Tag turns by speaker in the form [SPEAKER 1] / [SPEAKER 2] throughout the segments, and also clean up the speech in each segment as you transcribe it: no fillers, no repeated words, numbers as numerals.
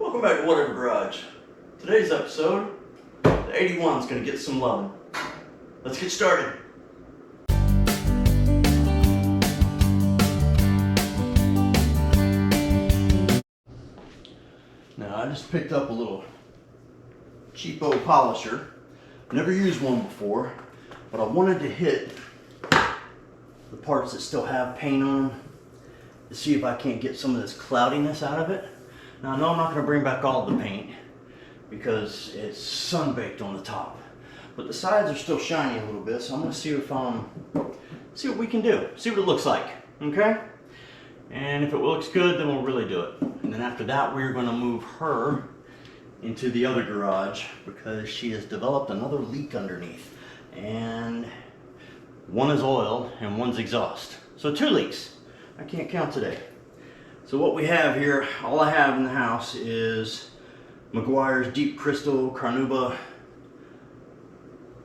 [SPEAKER 1] Welcome back to Whatever Garage. Today's episode, the 81 is going to get some love. Let's get started. Now I just picked up a little cheapo polisher. Never used one before, but I wanted to hit the parts that still have paint on them to see if I can't get some of this cloudiness out of it. Now I know I'm not going to bring back all of the paint because it's sun-baked on the top, but the sides are still shiny a little bit, so I'm going to see if see what we can do, see what it looks like, okay? And if it looks good, then we'll really do it. And then after that, we're going to move her into the other garage because she has developed another leak underneath, and one is oil and one's exhaust, so 2 leaks. I can't count today. So what we have here, all I have in the house is Meguiar's Deep Crystal Carnauba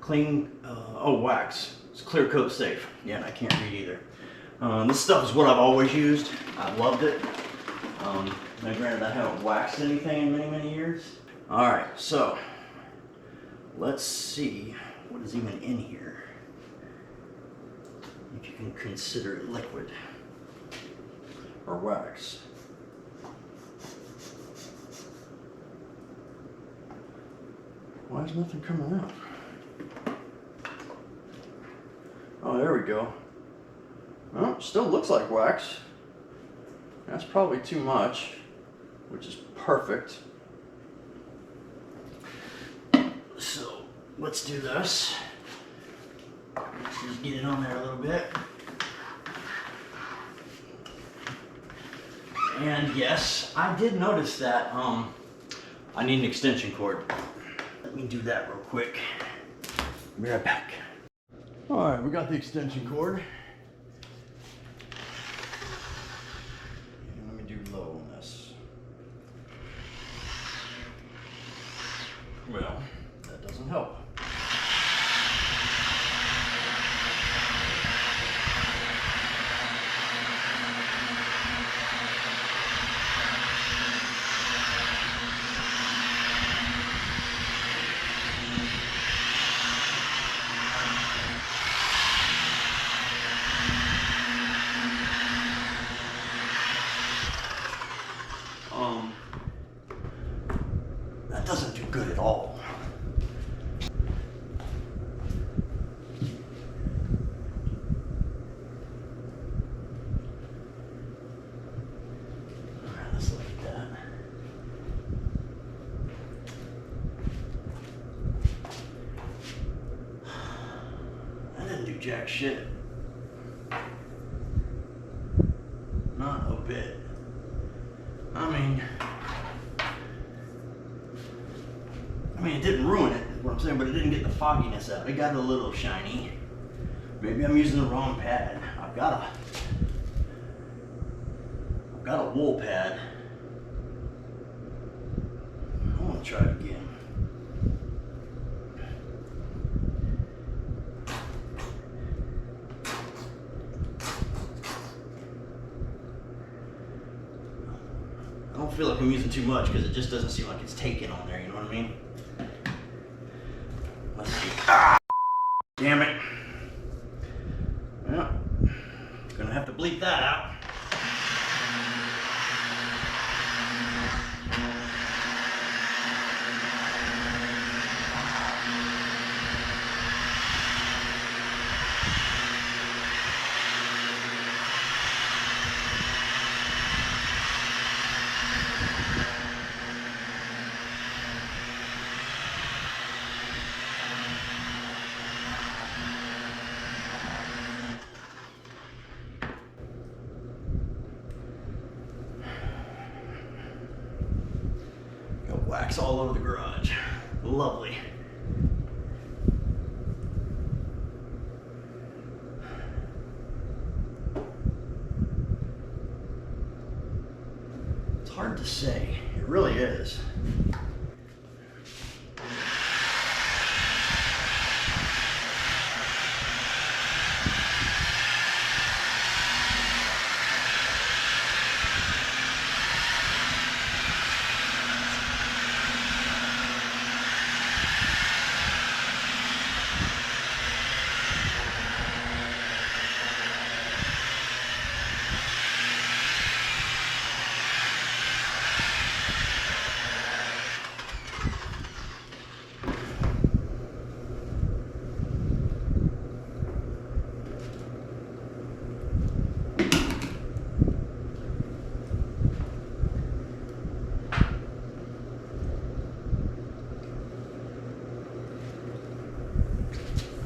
[SPEAKER 1] Clean, wax. It's clear coat safe. Yeah, and I can't read either. This stuff is what I've always used. I loved it. Now granted, I haven't waxed anything in many, many years. Alright, so let's see what is even in here. If you can consider it liquid or wax. Why is nothing coming out? Oh, there we go. Well, still looks like wax. That's probably too much, which is perfect. So let's do this. Let's just get it on there a little bit. And yes, I did notice that I need an extension cord. Let me do that real quick. Be right back. Alright, we got the extension cord. And let me do low on this. Well, that doesn't help. That doesn't do good at all. Alright, let's look at that. That didn't do jack shit. Not a bit. I mean, it didn't ruin it, is what I'm saying, but it didn't get the fogginess out. It got a little shiny. Maybe I'm using the wrong pad. I've got a wool pad. I want to try it again. I don't feel like I'm using too much because it just doesn't seem like it's taking on there, you know what I mean? Let's see. Ah! Damn it. Well, gonna have to bleep that out. Wax all over the garage. Lovely. It's hard to say. It really is.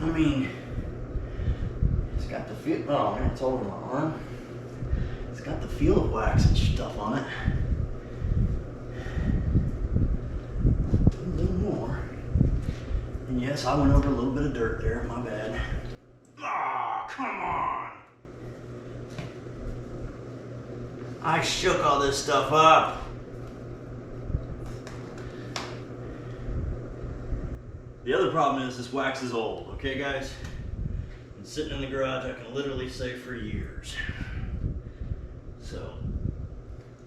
[SPEAKER 1] I mean, it's got the feel, oh man, it's all over my arm. It's got the feel of wax and stuff on it. A little more. And yes, I went over a little bit of dirt there, my bad. Ah, come on. I shook all this stuff up. The other problem is this wax is old, okay guys? It's sitting in the garage, I can literally say for years. So,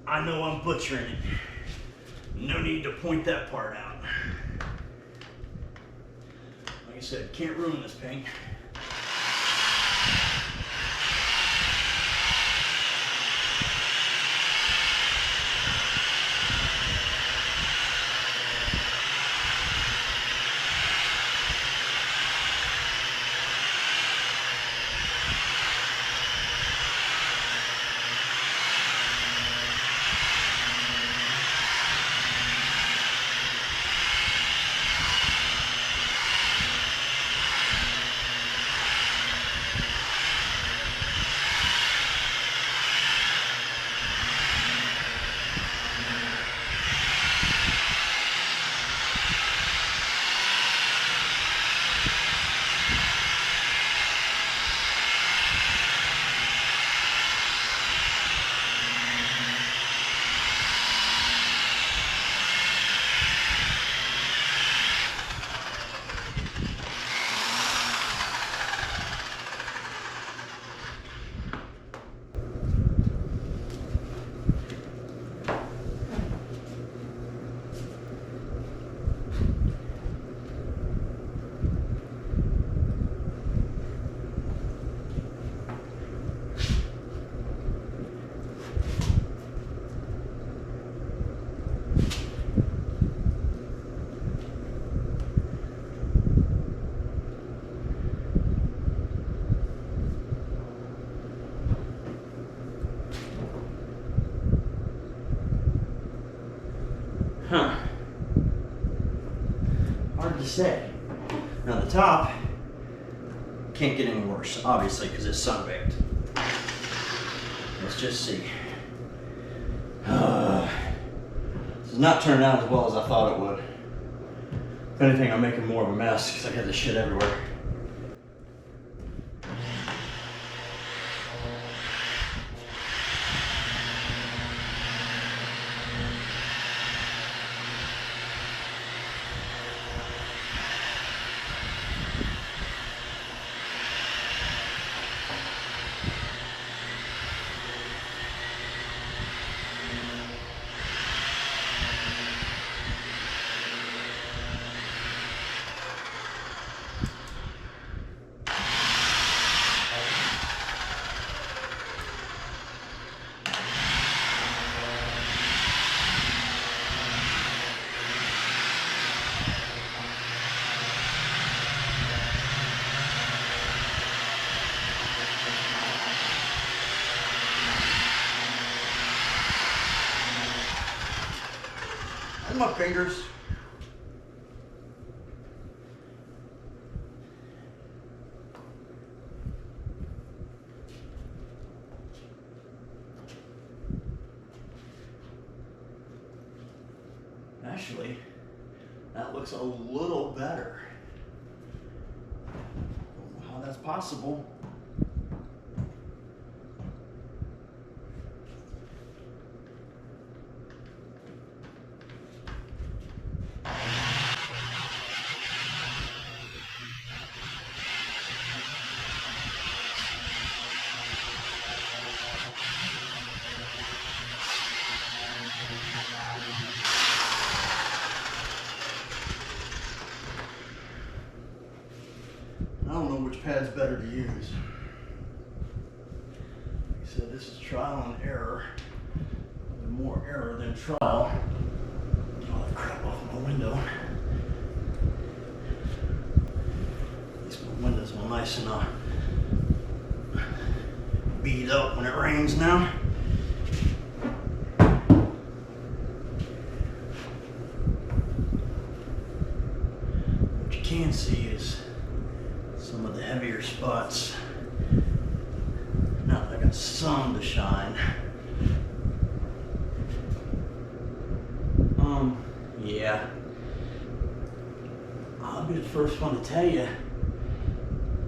[SPEAKER 1] I know I'm butchering it. No need to point that part out. Like I said, can't ruin this paint. Huh. Hard to say. Now the top can't get any worse, obviously, because it's sun-baked. Let's just see. This is not turning out as well as I thought it would. If anything, I'm making more of a mess because I got this shit everywhere. My fingers. Actually, that looks a little better. Don't know how that's possible. I don't know which pad's better to use. Like I said, this is trial and error. More error than trial. Get all that crap off my window. At least my window's all nice and beat up when it rains now. What you can see is some bare spots. Now that I got some to shine. Yeah. I'll be the first one to tell you,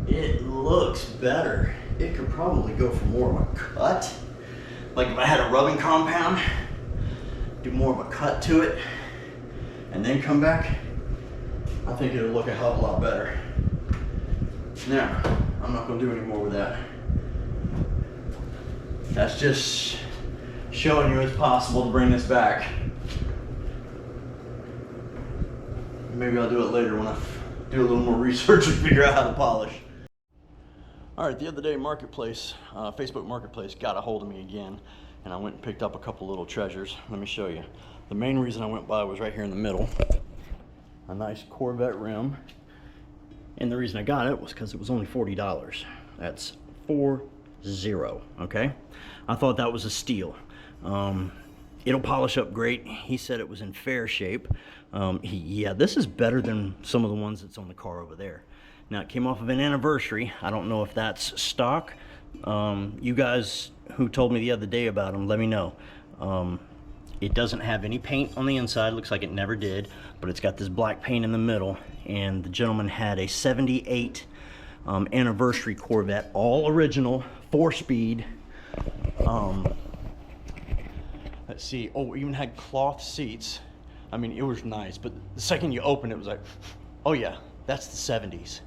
[SPEAKER 1] it looks better. It could probably go for more of a cut. Like if I had a rubbing compound, do more of a cut to it, and then come back, I think it'll look a hell of a lot better. Now, I'm not gonna do any more with that. That's just showing you it's possible to bring this back. Maybe I'll do it later when I do a little more research and figure out how to polish. All right, the other day, Marketplace, Facebook Marketplace got a hold of me again, and I went and picked up a couple little treasures. Let me show you. The main reason I went by was right here in the middle. A nice Corvette rim. And the reason I got it was because it was only $40. That's 40, okay? I thought that was a steal. It'll polish up great. He said it was in fair shape. Yeah, this is better than some of the ones that's on the car over there. Now, it came off of an anniversary. I don't know if that's stock. You guys who told me the other day about them, let me know. It doesn't have any paint on the inside. Looks like it never did, but it's got this black paint in the middle. And the gentleman had a 78 anniversary Corvette, all original, 4-speed. Let's see, oh, even had cloth seats. I mean, it was nice, but the second you open it, it was like, oh yeah, that's the 70s.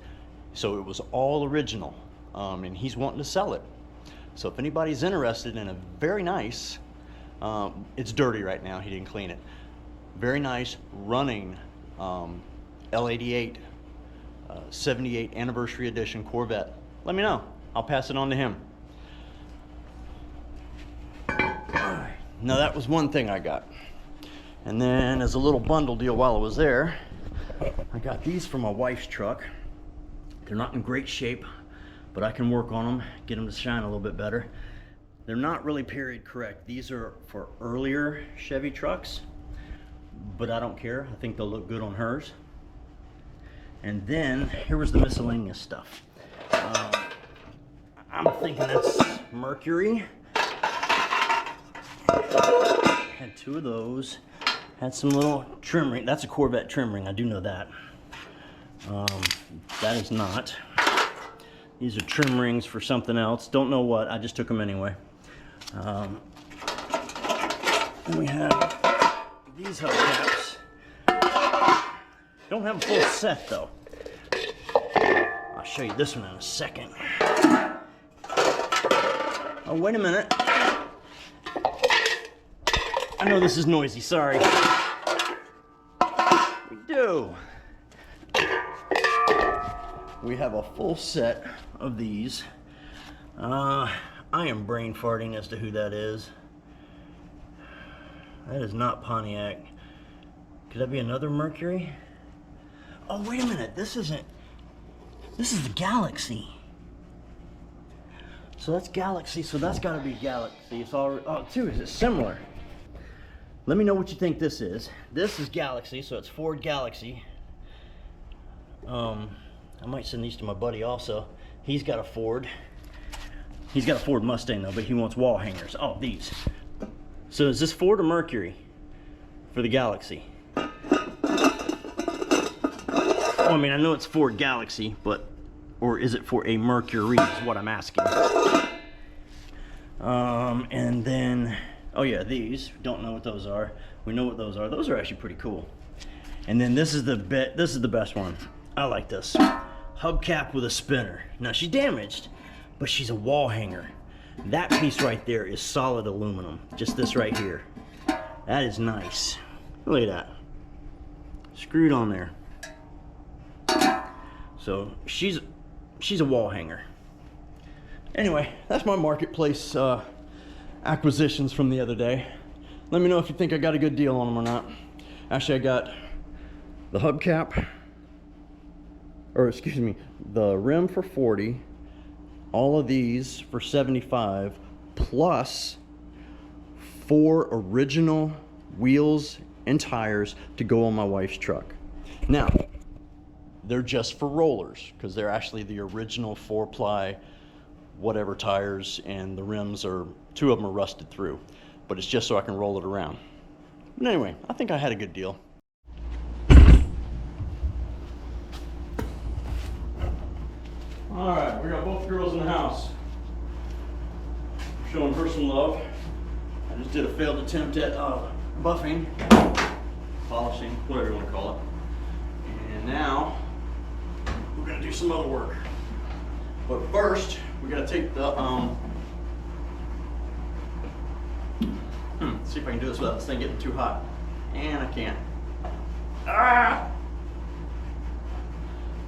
[SPEAKER 1] So it was all original, and he's wanting to sell it. So if anybody's interested in a very nice, it's dirty right now, he didn't clean it, very nice running L88 78 anniversary edition Corvette, let me know. I'll pass it on to him. Now that was one thing I got. And then as a little bundle deal while I was there, I got these for my wife's truck. They're not in great shape, but I can work on them, get them to shine a little bit better. They're not really period correct. These are for earlier Chevy trucks, but I don't care. I think they'll look good on hers. And then here was the miscellaneous stuff. I'm thinking that's Mercury. Had 2 of those. Had some little trim ring. That's a Corvette trim ring. I do know that. That is not. These are trim rings for something else. Don't know what. I just took them anyway. Then we have these hubcaps. Don't have a full set though. I'll show you this one in a second. Oh, wait a minute. I know this is noisy, sorry. We do. We have a full set of these. I am brain farting as to who that is. That is not Pontiac. Could that be another Mercury? Oh, wait a minute, this isn't. This is the Galaxy. So that's Galaxy, so that's gotta be Galaxy. It's all, oh, dude, it's similar. Let me know what you think this is. This is Galaxy, so it's Ford Galaxy. I might send these to my buddy also. He's got a Ford. He's got a Ford Mustang though, but he wants wall hangers. Oh, these. So is this Ford or Mercury for the Galaxy? Oh, I mean, I know it's Ford Galaxy, but, or is it for a Mercury is what I'm asking. And then, oh yeah, these, don't know what those are. We know what those are. Those are actually pretty cool. And then this is the best one. I like this. Hubcap with a spinner. Now she's damaged, but she's a wall hanger. That piece right there is solid aluminum. Just this right here. That is nice. Look at that. Screwed on there. So she's a wall hanger. Anyway, that's my Marketplace acquisitions from the other day. Let me know if you think I got a good deal on them or not. Actually, I got the hubcap, or excuse me, the rim for 40, all of these for 75, plus 4 original wheels and tires to go on my wife's truck. Now, they're just for rollers, because they're actually the original 4-ply whatever tires, and the rims are, 2 of them are rusted through, but it's just so I can roll it around. But anyway, I think I had a good deal. All right, we got both girls in the house. Showing her some love. I just did a failed attempt at buffing, polishing, whatever you want to call it. And now we're gonna do some other work. But first, we gotta take the see if I can do this without this thing getting too hot. And I can't. Ah!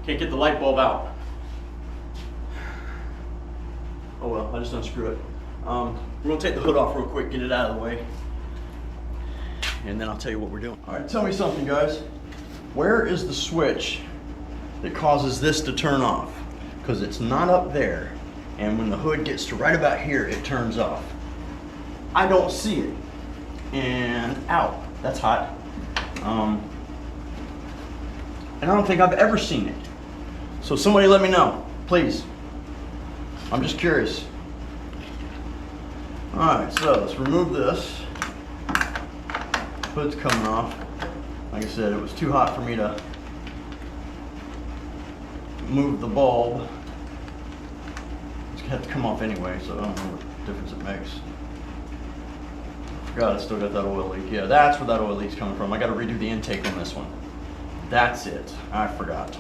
[SPEAKER 1] Can't get the light bulb out. Oh well, I just unscrew it. We're gonna take the hood off real quick, get it out of the way, and then I'll tell you what we're doing. All right, tell me something, guys. Where is the switch that causes this to turn off? Because it's not up there, and when the hood gets to right about here, it turns off. I don't see it. And ow, that's hot. And I don't think I've ever seen it. So somebody let me know, please. I'm just curious. All right, so let's remove this. Hood's coming off. Like I said, it was too hot for me to move the bulb. It's gonna have to come off anyway, so I don't know what difference it makes. God, I still got that oil leak. Yeah, that's where that oil leak's coming from. I gotta redo the intake on this one. That's it, I forgot.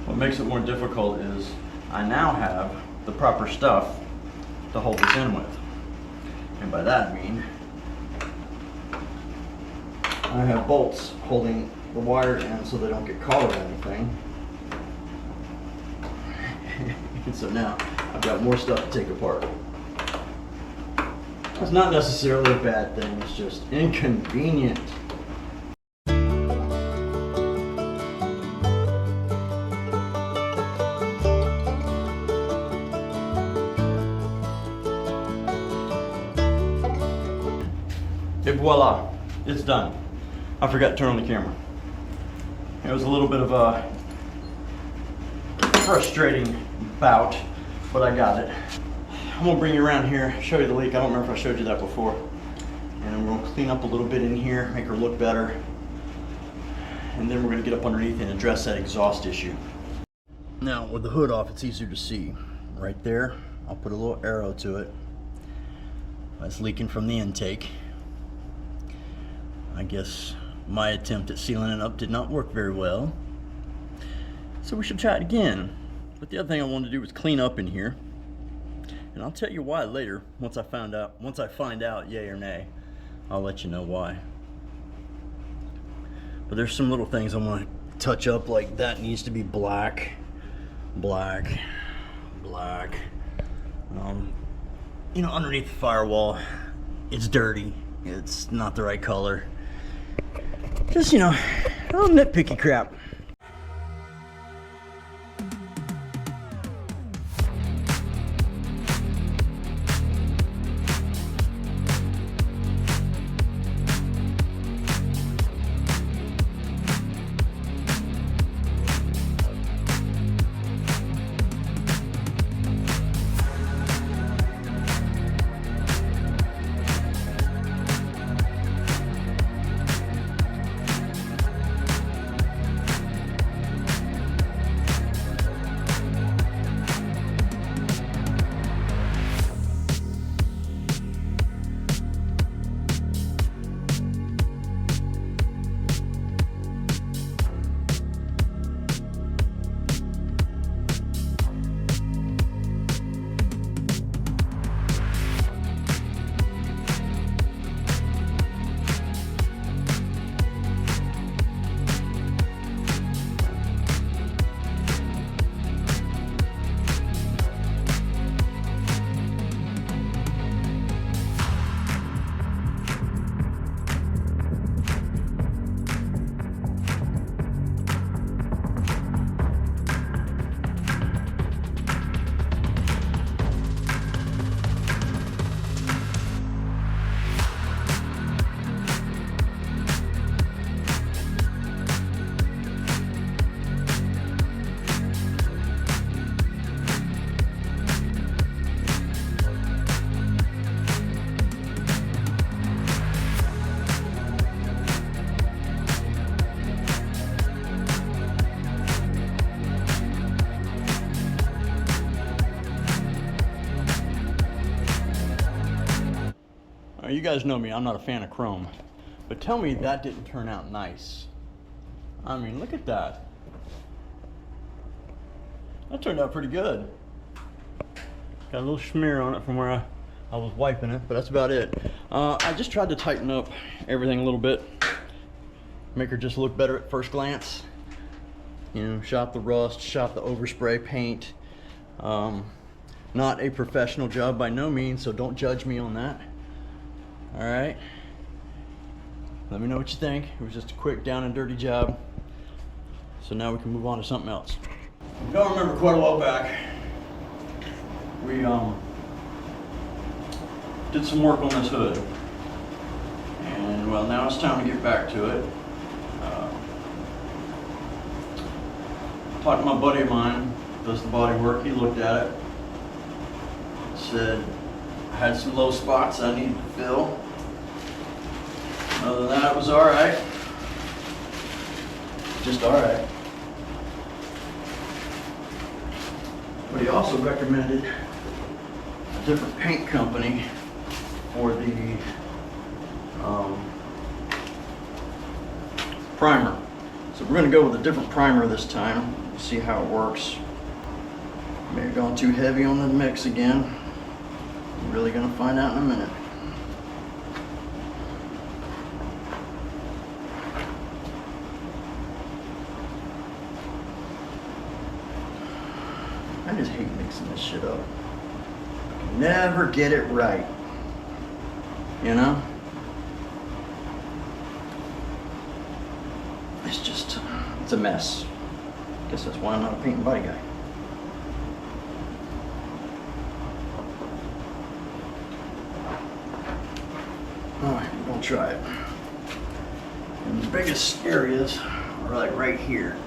[SPEAKER 1] What makes it more difficult is I now have the proper stuff to hold this in with. And by that I mean I have bolts holding the wire in so they don't get caught or anything. And so now I've got more stuff to take apart. It's not necessarily a bad thing, it's just inconvenient. Et voila, it's done. I forgot to turn on the camera. It was a little bit of a frustrating bout, but I got it. I'm gonna bring you around here, show you the leak. I don't remember if I showed you that before. And we're gonna clean up a little bit in here, make her look better. And then we're gonna get up underneath and address that exhaust issue. Now, with the hood off, it's easier to see. Right there, I'll put a little arrow to it. That's leaking from the intake. I guess my attempt at sealing it up did not work very well. So we should try it again. But the other thing I wanted to do was clean up in here. And I'll tell you why later, once I find out yay or nay. I'll let you know why. But there's some little things I want to touch up, like that needs to be black, black, black. You know, underneath the firewall, it's dirty. It's not the right color. Just, you know, a little nitpicky crap. guys know me, I'm not a fan of chrome. But tell me that didn't turn out nice. I mean, look at that. That turned out pretty good. Got a little smear on it from where I was wiping it, but that's about it. I just tried to tighten up everything a little bit. Make her just look better at first glance. You know, shop the rust, shop the overspray paint. Not a professional job by no means, so don't judge me on that. All right. Let me know what you think. It was just a quick down and dirty job. So now we can move on to something else. If you don't remember, quite a while back, we did some work on this hood. And well, now it's time to get back to it. Talked to my buddy of mine, does the body work. He looked at it, said I had some low spots I needed to fill. Other than that, it was all right. Just all right. But he also recommended a different paint company for the primer. So we're going to go with a different primer this time. See how it works. Maybe gone too heavy on the mix again. We're really going to find out in a minute. I just hate mixing this shit up. Never get it right. You know? It's a mess. Guess that's why I'm not a paint and body guy. Alright, we're gonna try it. And the biggest areas are like right here.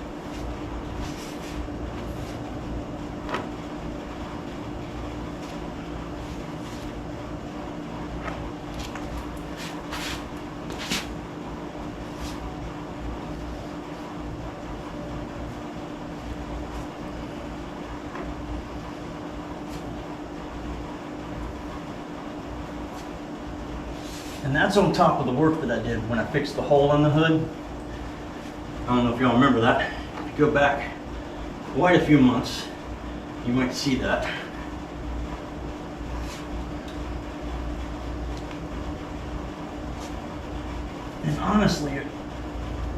[SPEAKER 1] And that's on top of the work that I did when I fixed the hole in the hood. I don't know if y'all remember that. If you go back quite a few months, you might see that. And honestly,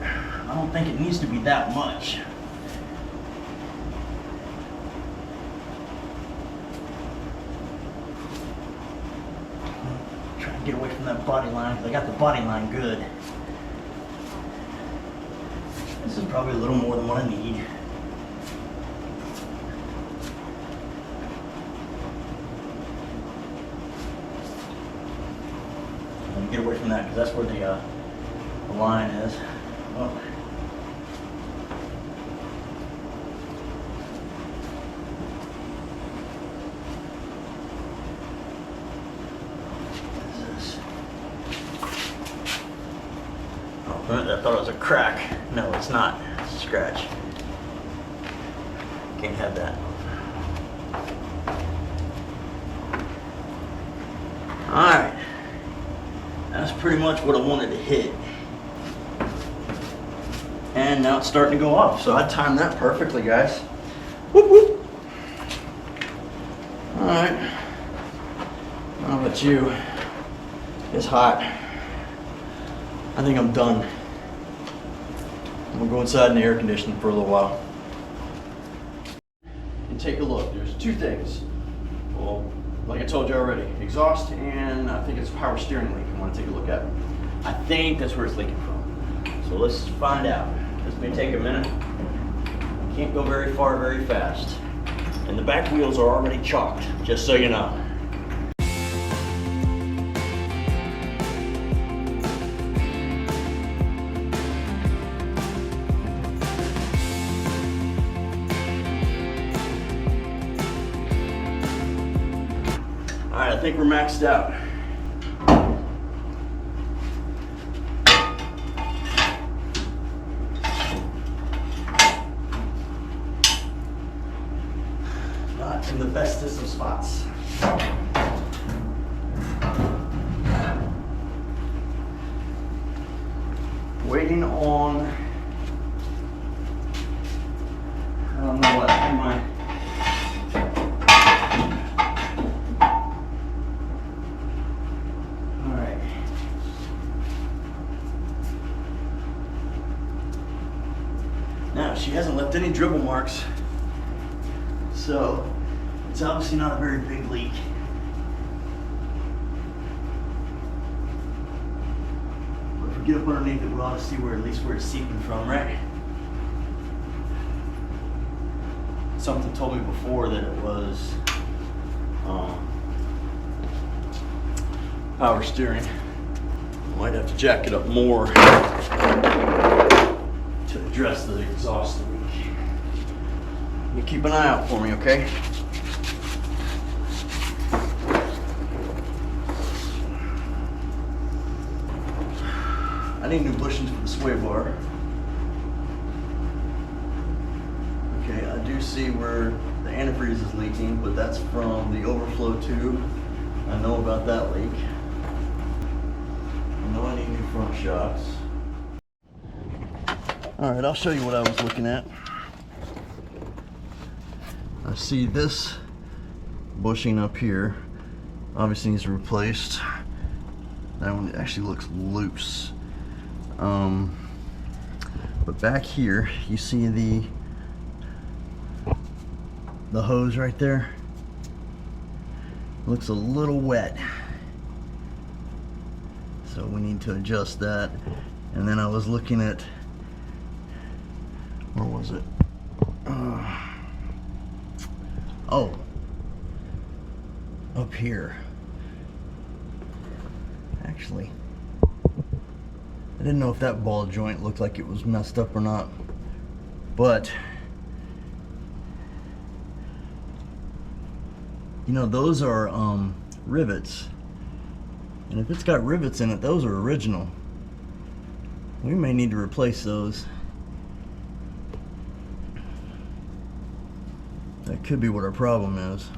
[SPEAKER 1] I don't think it needs to be that much. Get away from that body line because I got the body line good. This is probably a little more than what I need. Let me get away from that because that's where the line is. Oh. I thought it was a crack. No, it's not. It's a scratch. Can't have that. Alright. That's pretty much what I wanted to hit. And now it's starting to go off. So I timed that perfectly, guys. Whoop whoop. Alright. I don't know about you. It's hot. I think I'm done. I'm gonna go inside in the air conditioning for a little while. And take a look. There's two things. Well, like I told you already, exhaust and I think it's a power steering leak. I want to take a look at it. I think that's where it's leaking from. So let's find out. This may take a minute. Can't go very far very fast. And the back wheels are already chalked, just so you know. Alright, I think we're maxed out. Not in the bestest of spots. Waiting on, I don't know what, my now, she hasn't left any dribble marks, so it's obviously not a very big leak. But if we get up underneath it, we ought to see where, at least where it's seeping from, right? Something told me before that it was power steering. Might have to jack it up more to address the exhaust leak. You keep an eye out for me, okay? I need new bushings for the sway bar. Okay, I do see where the antifreeze is leaking, but that's from the overflow tube. I know about that leak. I know I need new front shocks. All right, I'll show you what I was looking at. I see this bushing up here obviously needs replaced. That one actually looks loose. But back here, you see the hose right there? Looks a little wet. So we need to adjust that. And then I was looking at, where was it? Oh, up here. Actually, I didn't know if that ball joint looked like it was messed up or not, but you know, those are rivets, and if it's got rivets in it, those are original. We may need to replace those. That could be what our problem is.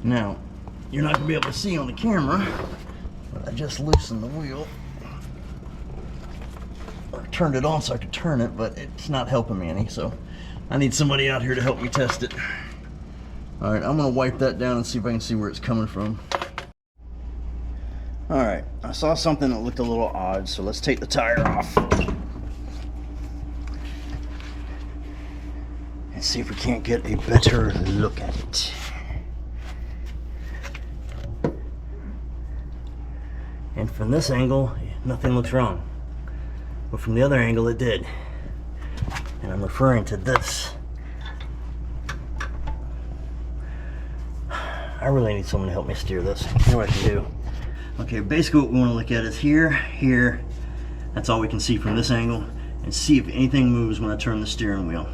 [SPEAKER 1] Now, you're not gonna be able to see on the camera, but I just loosened the wheel. Or turned it on so I could turn it, but it's not helping me any, so I need somebody out here to help me test it. All right, I'm gonna wipe that down and see if I can see where it's coming from. All right, I saw something that looked a little odd, so let's take the tire off. And see if we can't get a better look at it. And from this angle, nothing looks wrong. But from the other angle, it did. And I'm referring to this. I really need someone to help me steer this. Here's what I can do. Okay, basically what we want to look at is here, here. That's all we can see from this angle. And see if anything moves when I turn the steering wheel.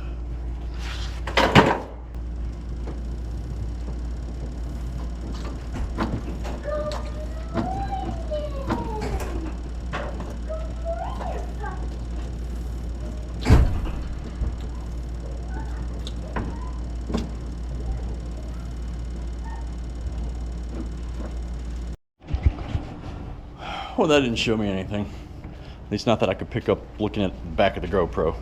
[SPEAKER 1] Well, that didn't show me anything. At least not that I could pick up looking at the back of the GoPro.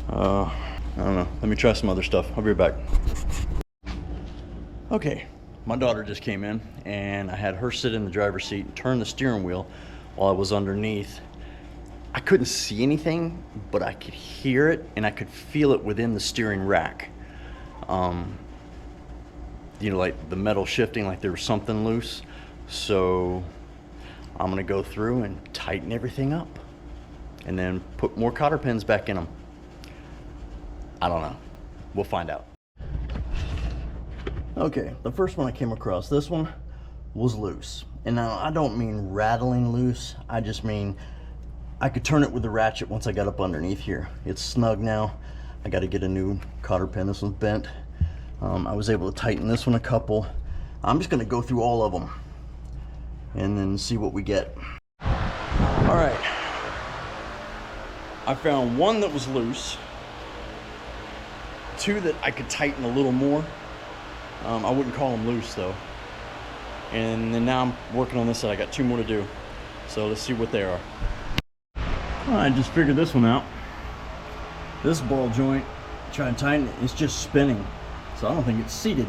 [SPEAKER 1] I don't know. Let me try some other stuff. I'll be right back. Okay, my daughter just came in and I had her sit in the driver's seat and turn the steering wheel while I was underneath. I couldn't see anything, but I could hear it and I could feel it within the steering rack. You know, like the metal shifting, like there was something loose. So I'm gonna go through and tighten everything up and then put more cotter pins back in them. I don't know. We'll find out. Okay, the first one I came across, this one was loose. And now I don't mean rattling loose. I just mean I could turn it with the ratchet once I got up underneath here. It's snug now. I got to get a new cotter pin. This one's bent. I was able to tighten this one a couple. I'm just gonna go through all of them and then see what we get. All right, I found one that was loose, two that I could tighten a little more. I wouldn't call them loose though. And then now I'm working on this side. I got two more to do. So let's see what they are. Well, I just figured this one out. This ball joint, try and tighten it, it's just spinning. So I don't think it's seated.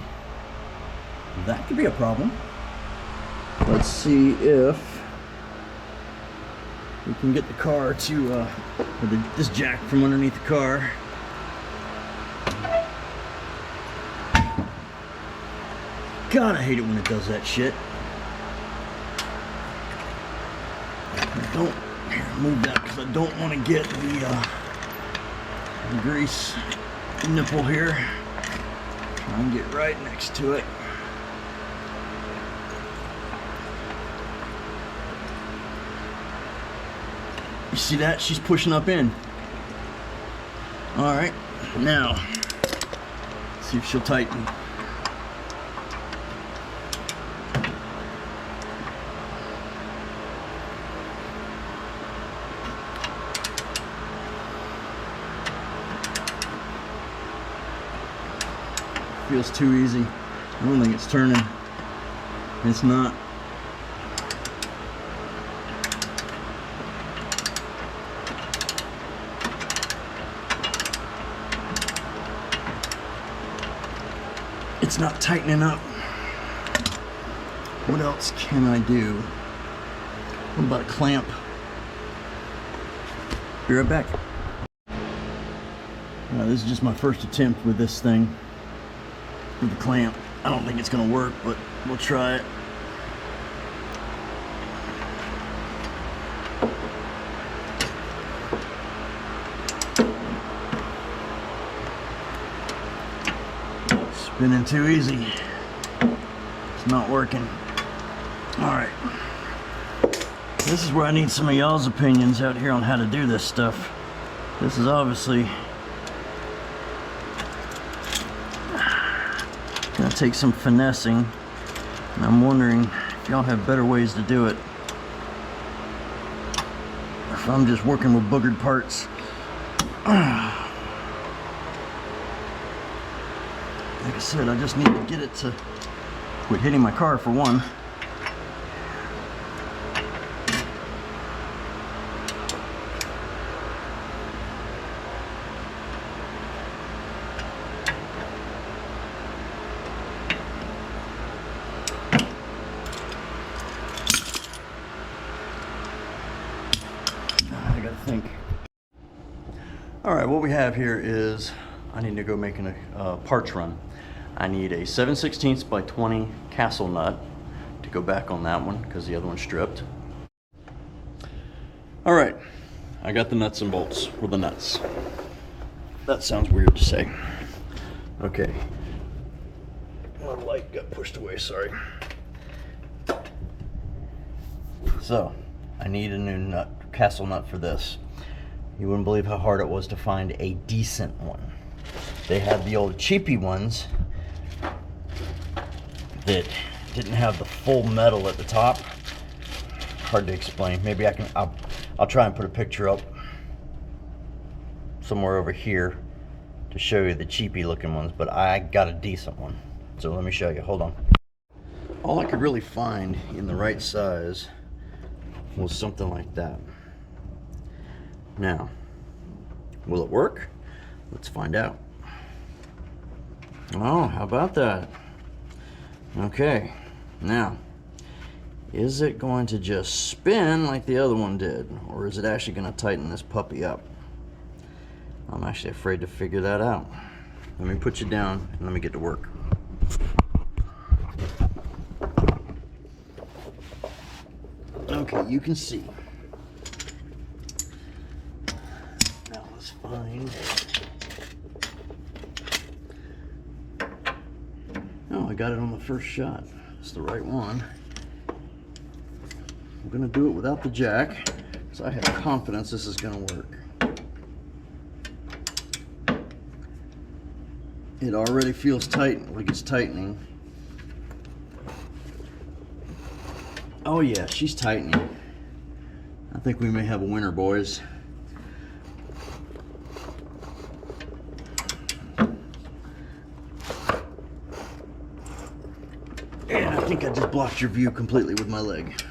[SPEAKER 1] That could be a problem. Let's see if we can get the car to, or this jack from underneath the car. God, I hate it when it does that shit. Don't move that because I don't want to get the grease nipple here. Try and get right next to it. You see that? She's pushing up in. All right, now see if she'll tighten. Feels too easy. I don't think it's turning. It's not. It's not tightening up. What else can I do? What about a clamp? Be right back. This is just my first attempt with this thing. With the clamp. I don't think it's gonna work, but we'll try it. Spinning too easy. It's not working. Alright. This is where I need some of y'all's opinions out here on how to do this stuff. This is obviously gonna take some finessing, and I'm wondering if y'all have better ways to do it. If I'm just working with boogered parts. Like I said, I just need to get it to quit hitting my car for one. I gotta think. All right, what we have here is I need to go make a parts run. I need a 7/16 by 20 castle nut to go back on that one because the other one's stripped. All right, I got the nuts and bolts, or the nuts. That sounds weird to say. Okay. My light got pushed away, sorry. So, I need a new nut, castle nut for this. You wouldn't believe how hard it was to find a decent one. They had the old cheapy ones that didn't have the full metal at the top. Hard to explain. Maybe I'll try and put a picture up somewhere over here to show you the cheapy looking ones, but I got a decent one. So let me show you, hold on. All I could really find in the right size was something like that. Now, will it work? Let's find out. Oh, how about that? Okay, now, is it going to just spin like the other one did, or is it actually going to tighten this puppy up? I'm actually afraid to figure that out. Let me put you down and let me get to work. Okay, you can see. Now let's find. Oh, I got it on the first shot. It's the right one. I'm gonna do it without the jack because I have confidence this is gonna work. It already feels tight, like it's tightening. Oh yeah, she's tightening. I think we may have a winner, boys. And I think I just blocked your view completely with my leg.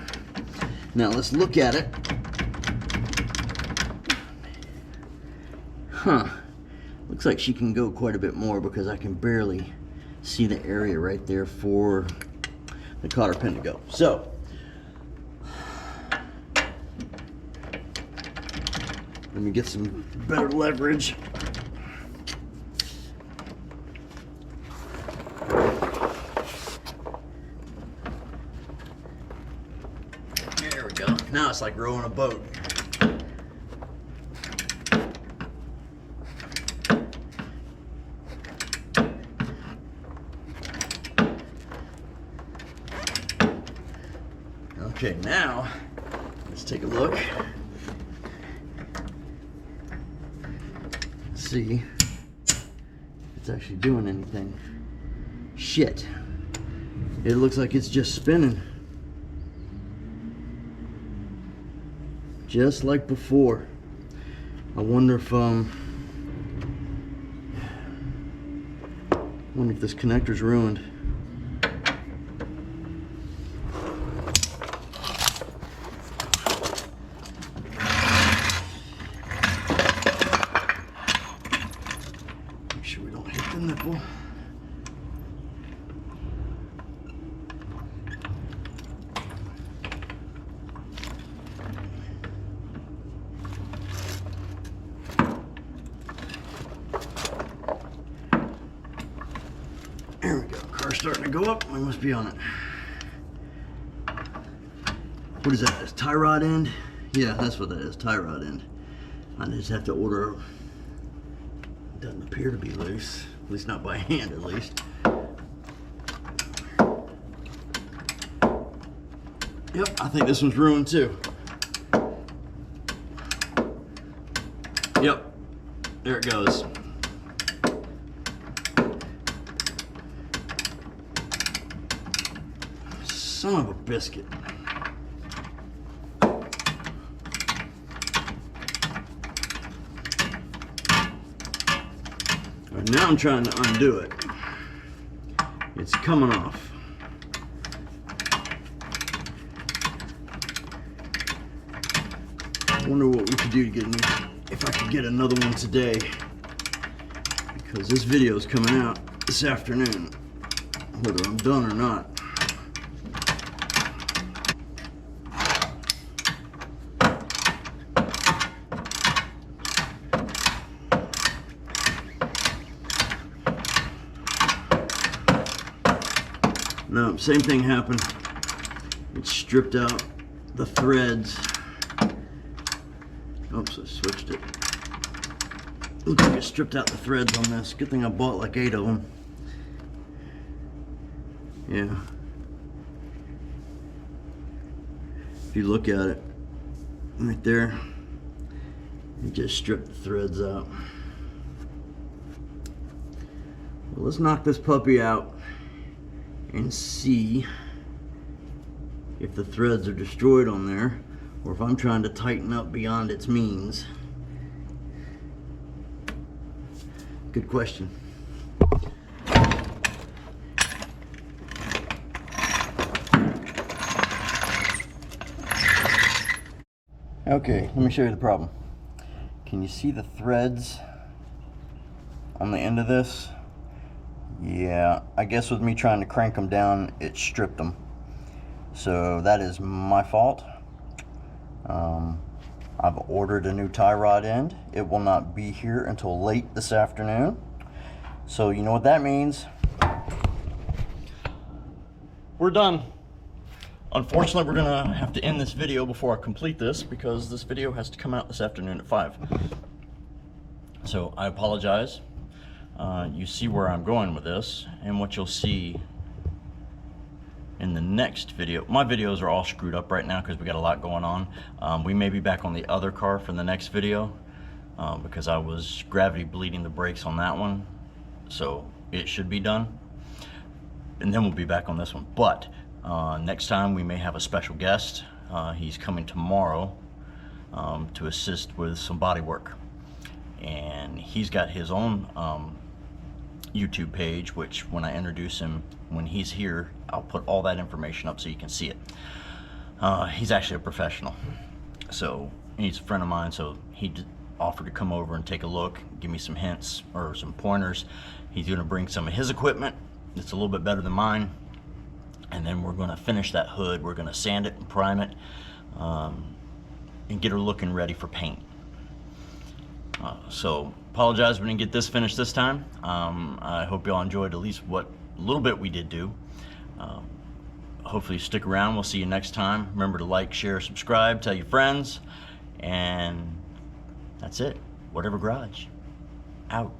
[SPEAKER 1] Now let's look at it Huh. Looks like she can go quite a bit more because I can barely see the area right there for the cotter pin to go. So, let me get some better leverage. There we go. Now it's like rowing a boat. Okay, now let's take a look. See if it's actually doing anything. Shit. It looks like it's just spinning. Just like before. I wonder if this connector's ruined. Make sure we don't hit the nipple. There we go. Car's starting to go up. We must be on it. What is that? This tie rod end? Yeah, that's what that is. Tie rod end. I just have to order. It doesn't appear to be loose. At least not by hand, at least. Yep, I think this one's ruined too. Yep. There it goes. Son of a biscuit. Right, now I'm trying to undo it. It's coming off. I wonder what we could do to get a new, if I could get another one today, because this video is coming out this afternoon, whether I'm done or not. No, same thing happened. It stripped out the threads. Oops, I switched it. Looks like it stripped out the threads on this. Good thing I bought like 8 of them. Yeah. If you look at it, right there, it just stripped the threads out. Well, let's knock this puppy out and see if the threads are destroyed on there, or if I'm trying to tighten up beyond its means. Good question. Okay, let me show you the problem. Can you see the threads on the end of this? Yeah, I guess with me trying to crank them down, it stripped them. So that is my fault. I've ordered a new tie rod end. It will not be here until late this afternoon. So you know what that means. We're done. Unfortunately, we're gonna have to end this video before I complete this, because this video has to come out this afternoon at 5. So I apologize. You see where I'm going with this, and what you'll see in the next video. My videos are all screwed up right now because we got a lot going on. We may be back on the other car for the next video, because I was gravity bleeding the brakes on that one, so it should be done, and then we'll be back on this one. But next time we may have a special guest. He's coming tomorrow to assist with some body work, and he's got his own YouTube page, which when I introduce him, when he's here, I'll put all that information up so you can see it. He's actually a professional, so he's a friend of mine, so offered to come over and take a look, give me some hints or some pointers. He's gonna bring some of his equipment that's a little bit better than mine, and then we're gonna finish that hood. We're gonna sand it and prime it, and get her looking ready for paint. So apologize we didn't get this finished this time. I hope y'all enjoyed at least what little bit we did do. Hopefully stick around. We'll see you next time. Remember to like, share, subscribe, tell your friends, and that's it. Whatever Garage, out.